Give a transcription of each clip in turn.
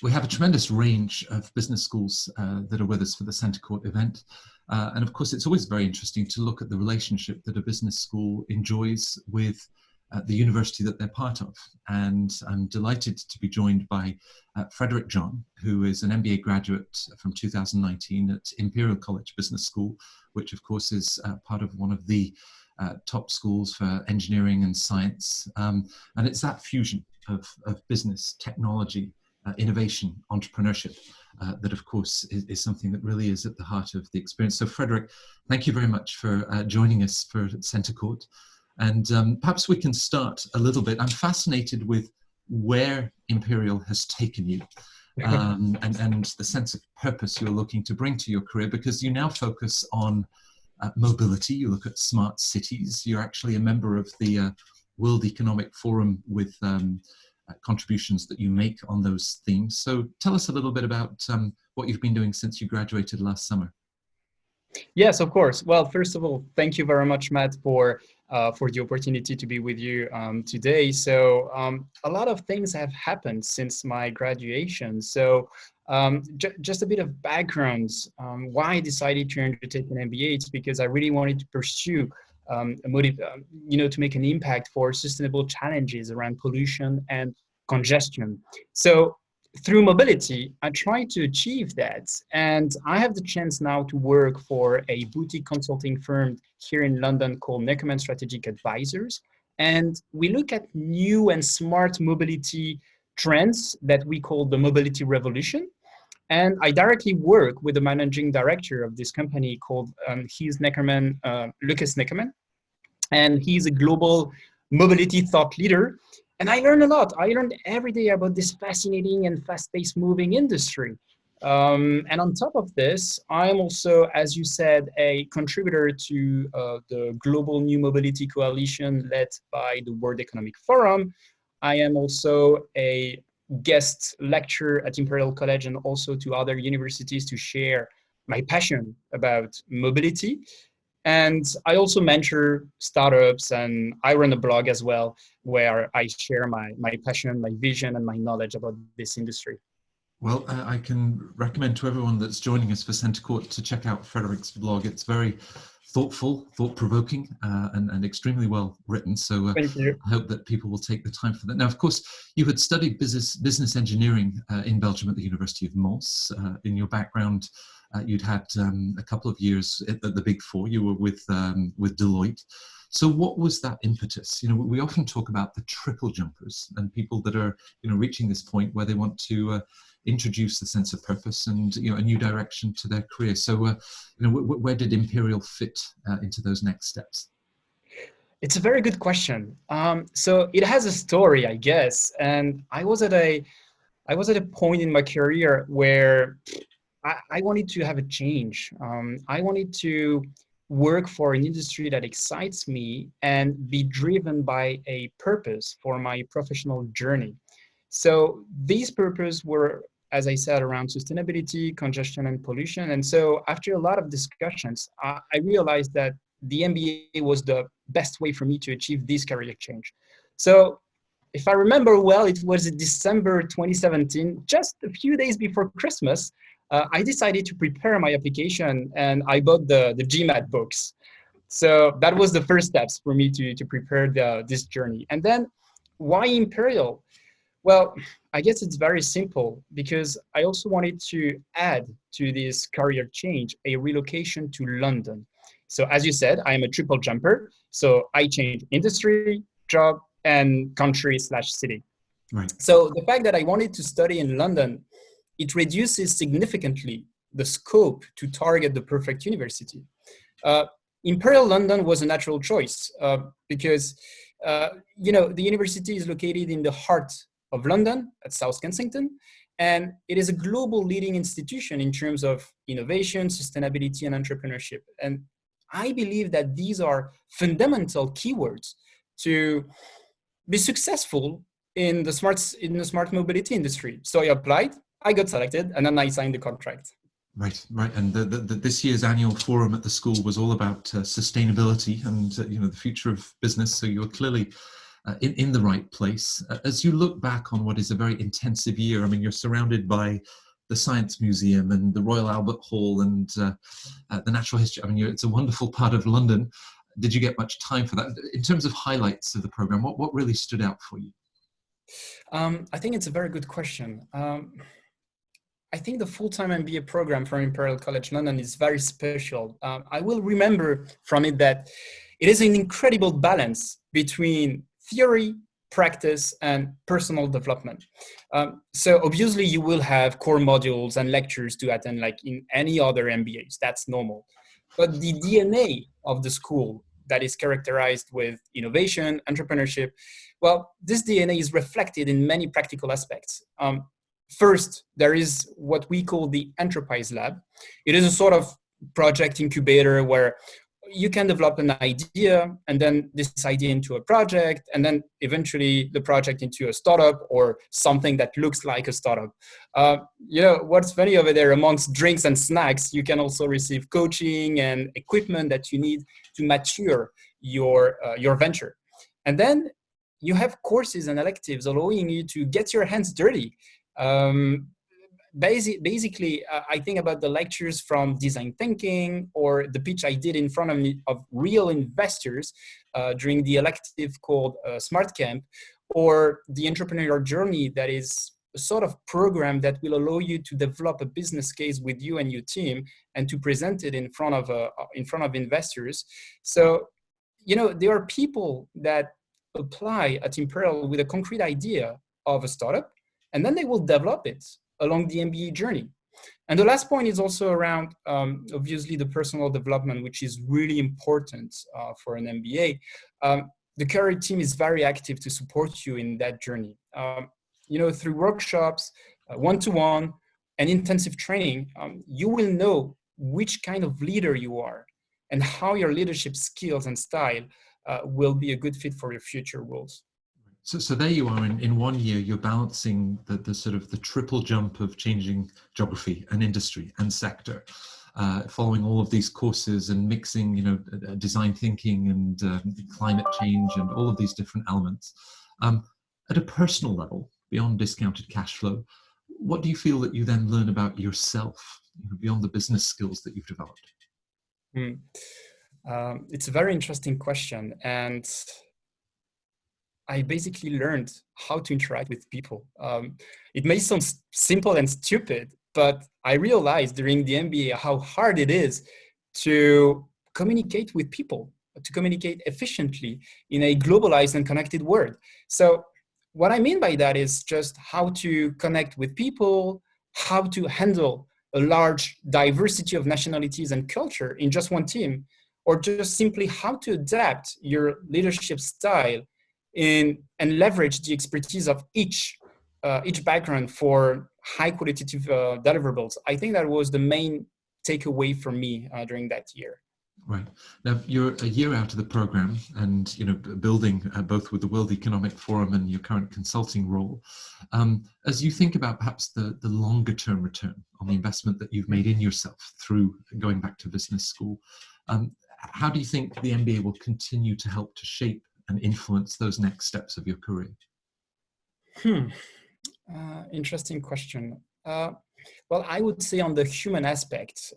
We have a tremendous range of business schools that are with us for the CentreCourt event. And of course, it's always very interesting to look at the relationship that a business school enjoys with the university that they're part of. And I'm delighted to be joined by Frederic John, who is an MBA graduate from 2019 at Imperial College Business School, which of course is part of one of the top schools for engineering and science. And it's that fusion of business, technology, innovation, entrepreneurship, that of course is something that really is at the heart of the experience. So Frederic, thank you very much for joining us for CentreCourt. And perhaps we can start a little bit. I'm fascinated with where Imperial has taken you and the sense of purpose you're looking to bring to your career, because you now focus on mobility. You look at smart cities. You're actually a member of the World Economic Forum with contributions that you make on those themes. So tell us a little bit about what you've been doing since you graduated last summer. Yes, of course. Well, first of all, thank you very much, Matt, for the opportunity to be with you today. So a lot of things have happened since my graduation. So just a bit of background, why I decided to undertake an MBA. It's because I really wanted to pursue to make an impact for sustainable challenges around pollution and congestion. So through mobility, I try to achieve that. And I have the chance now to work for a boutique consulting firm here in London called Neckerman Strategic Advisors. And we look at new and smart mobility trends that we call the mobility revolution. And I directly work with the managing director of this company called, he's Neckerman, Lucas Neckerman. And he's a global mobility thought leader. And I learned a lot. I learned every day about this fascinating and fast-paced moving industry. And on top of this, I'm also, as you said, a contributor to the Global New Mobility Coalition led by the World Economic Forum. I am also a guest lecturer at Imperial College and also to other universities to share my passion about mobility. And I also mentor startups, and I run a blog as well, where I share my passion, my vision, and my knowledge about this industry. Well, I can recommend to everyone that's joining us for CentreCourt to check out Frederic's blog. It's very thoughtful, thought-provoking, and extremely well written. So Thank you. I hope that people will take the time for that. Now, of course, you had studied business engineering in Belgium at the University of Mons. In your background, you'd had a couple of years at the Big Four. You were with Deloitte. So what was that impetus? You know, we often talk about the triple jumpers and people that are, reaching this point where they want to introduce the sense of purpose and, a new direction to their career. So, where did Imperial fit into those next steps? It's a very good question. So it has a story, I guess. And I was at a point in my career where I wanted to have a change. I wanted to work for an industry that excites me and be driven by a purpose for my professional journey. So these purposes were, as I said, around sustainability, congestion, and pollution. And so after a lot of discussions, I realized that the MBA was the best way for me to achieve this career change. So if I remember well, it was in December 2017, just a few days before Christmas, I decided to prepare my application and I bought the GMAT books. So that was the first steps for me to prepare this journey. And then why Imperial? Well, I guess it's very simple because I also wanted to add to this career change a relocation to London. So as you said, I am a triple jumper. So I changed industry, job, and country/city. Right. So the fact that I wanted to study in London, it reduces significantly the scope to target the perfect university. Imperial London was a natural choice because, the university is located in the heart of London at South Kensington, and it is a global leading institution in terms of innovation, sustainability, and entrepreneurship. And I believe that these are fundamental keywords to be successful in the smart mobility industry. So I applied, I got selected, and then I signed the contract. Right. And this year's annual forum at the school was all about sustainability and the future of business. So you're clearly in the right place. As you look back on what is a very intensive year, I mean, you're surrounded by the Science Museum and the Royal Albert Hall and the Natural History. I mean, it's a wonderful part of London. Did you get much time for that? In terms of highlights of the program, what really stood out for you? I think it's a very good question. I think the full-time MBA program from Imperial College London is very special. I will remember from it that it is an incredible balance between theory, practice, and personal development. So obviously you will have core modules and lectures to attend like in any other MBAs, that's normal. But the DNA of the school that is characterized with innovation, entrepreneurship, well, this DNA is reflected in many practical aspects. First, there is what we call the Enterprise Lab. It is a sort of project incubator where you can develop an idea and then this idea into a project and then eventually the project into a startup or something that looks like a startup. What's funny over there, amongst drinks and snacks, you can also receive coaching and equipment that you need to mature your venture. And then you have courses and electives allowing you to get your hands dirty. Basically, I think about the lectures from design thinking or the pitch I did in front of real investors during the elective called Smart Camp, or the entrepreneurial journey that is a sort of program that will allow you to develop a business case with you and your team and to present it in front of investors. So, there are people that apply at Imperial with a concrete idea of a startup, and then they will develop it along the MBA journey. And the last point is also around, obviously, the personal development, which is really important for an MBA. The career team is very active to support you in that journey. Through workshops, one-to-one, and intensive training, you will know which kind of leader you are and how your leadership skills and style will be a good fit for your future roles. So there you are in 1 year, you're balancing the sort of the triple jump of changing geography and industry and sector, following all of these courses and mixing, design thinking and climate change and all of these different elements. At a personal level, beyond discounted cash flow, what do you feel that you then learn about yourself, beyond the business skills that you've developed? It's a very interesting question. And I basically learned how to interact with people. It may sound simple and stupid, but I realized during the MBA how hard it is to communicate with people, to communicate efficiently in a globalized and connected world. So what I mean by that is just how to connect with people, how to handle a large diversity of nationalities and culture in just one team, or just simply how to adapt your leadership style and leverage the expertise of each background for high qualitative deliverables. I think that was the main takeaway for me during that year. Right. Now, you're a year out of the program and, building both with the World Economic Forum and your current consulting role. As you think about perhaps the longer term return on the investment that you've made in yourself through going back to business school, how do you think the MBA will continue to help to shape and influence those next steps of your career? Interesting question. Well, I would say on the human aspect,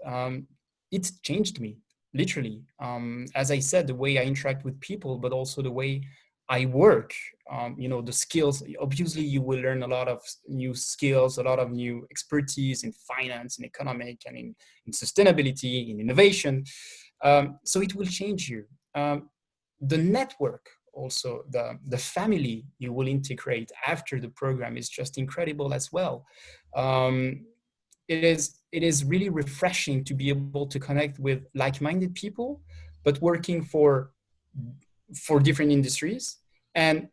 it's changed me, literally. As I said, the way I interact with people, but also the way I work, the skills. Obviously, you will learn a lot of new skills, a lot of new expertise in finance, in economic, and in sustainability, in innovation. So it will change you. The network, also the family you will integrate after the program is just incredible as well. It is really refreshing to be able to connect with like-minded people, but working for different industries and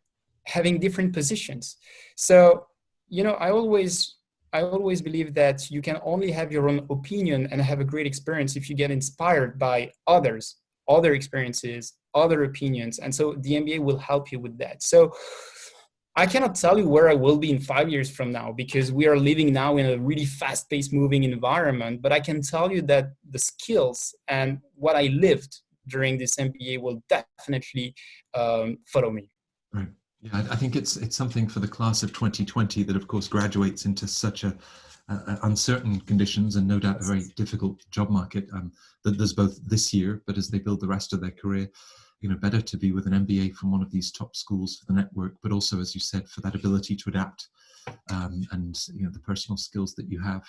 having different positions. So, I always believe that you can only have your own opinion and have a great experience if you get inspired by others, other experiences, other opinions. And so the MBA will help you with that. So I cannot tell you where I will be in 5 years from now, because we are living now in a really fast-paced moving environment. But I can tell you that the skills and what I lived during this MBA will definitely follow me. Right. Yeah, I think it's something for the class of 2020 that, of course, graduates into such a uncertain conditions and no doubt a very difficult job market. That there's both this year, but as they build the rest of their career, better to be with an MBA from one of these top schools for the network, but also, as you said, for that ability to adapt and the personal skills that you have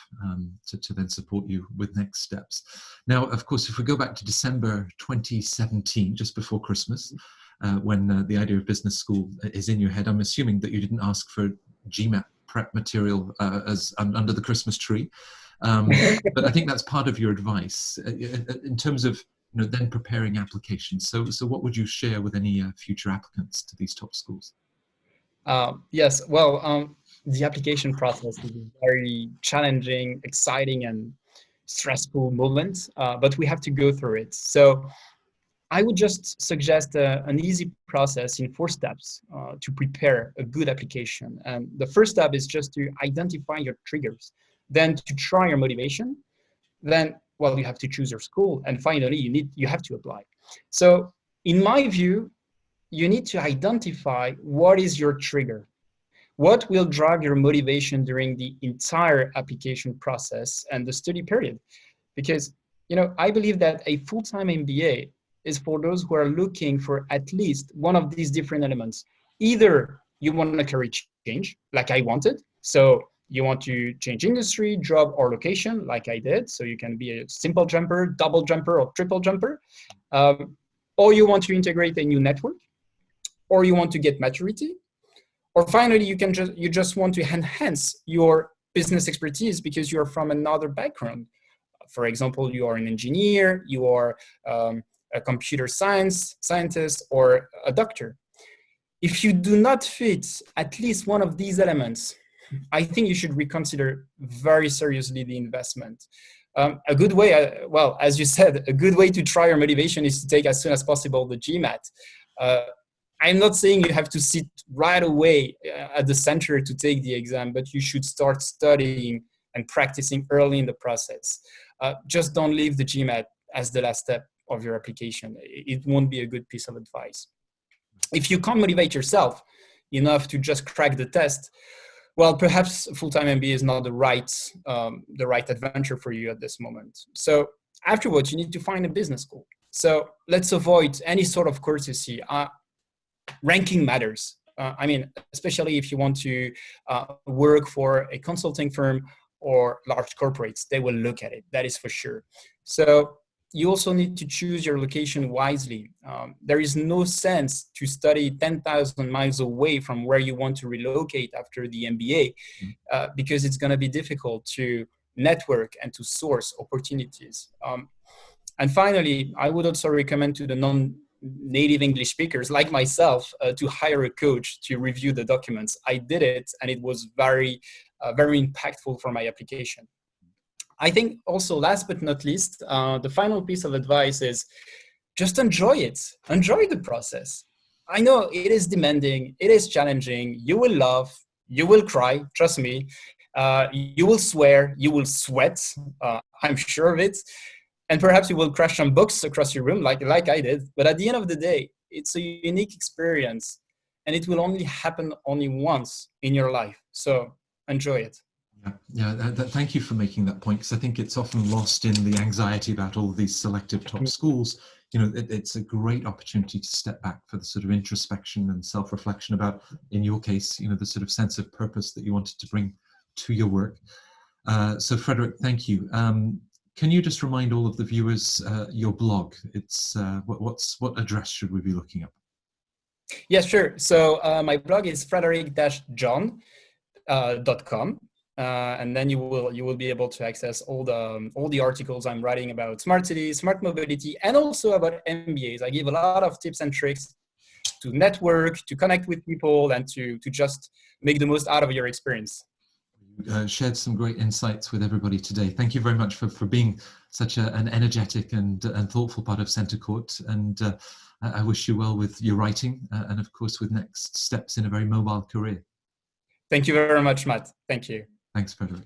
to then support you with next steps. Now, of course, if we go back to December 2017, just before Christmas, when the idea of business school is in your head, I'm assuming that you didn't ask for GMAT prep material as under the Christmas tree, but I think that's part of your advice in terms of then preparing applications. So what would you share with any future applicants to these top schools? Yes, well, the application process is a very challenging, exciting, and stressful moment, but we have to go through it. So I would just suggest an easy process in 4 steps to prepare a good application. And the first step is just to identify your triggers, then to try your motivation, then, well, you have to choose your school, and finally, you have to apply. So in my view, you need to identify what is your trigger. What will drive your motivation during the entire application process and the study period? Because, I believe that a full-time MBA is for those who are looking for at least one of these different elements. Either you want a career change, like I wanted. So you want to change industry, job, or location, like I did. So you can be a simple jumper, double jumper, or triple jumper. Or you want to integrate a new network, or you want to get maturity, or finally, you just want to enhance your business expertise because you're from another background. For example, you are an engineer, you are a computer scientist, or a doctor. If you do not fit at least one of these elements, I think you should reconsider very seriously the investment. A good way, well, as you said, a good way to try your motivation is to take as soon as possible the GMAT. I'm not saying you have to sit right away at the center to take the exam, but you should start studying and practicing early in the process. Just don't leave the GMAT as the last step of your application. It won't be a good piece of advice. If you can't motivate yourself enough to just crack the test, well, perhaps full-time MBA is not the right adventure for you at this moment. So afterwards, you need to find a business school. So let's avoid any sort of courtesy. Ranking matters. Especially if you want to work for a consulting firm or large corporates, they will look at it. That is for sure. So you also need to choose your location wisely. There is no sense to study 10,000 miles away from where you want to relocate after the MBA because it's going to be difficult to network and to source opportunities. And finally, I would also recommend to the non-native English speakers like myself to hire a coach to review the documents. I did it, and it was very, very impactful for my application. I think also, last but not least, the final piece of advice is just enjoy it. Enjoy the process. I know it is demanding, it is challenging. You will laugh, you will cry, trust me. You will swear, you will sweat, I'm sure of it. And perhaps you will crash some books across your room like I did. But at the end of the day, it's a unique experience, and it will only happen only once in your life. So enjoy it. Thank you for making that point, because I think it's often lost in the anxiety about all of these selective top schools. It's a great opportunity to step back for the sort of introspection and self-reflection about, in your case, the sort of sense of purpose that you wanted to bring to your work. So Frederic, thank you. Can you just remind all of the viewers your blog? It's what address should we be looking up? Yes, sure. So my blog is frederic-john.com. And then you will be able to access all the articles I'm writing about smart cities, smart mobility, and also about MBAs. I give a lot of tips and tricks to network, to connect with people, and to just make the most out of your experience. Shared some great insights with everybody today. Thank you very much for being such an energetic and thoughtful part of CentreCourt. And I wish you well with your writing and, of course, with next steps in a very mobile career. Thank you very much, Matt. Thank you. Thanks, Frederic.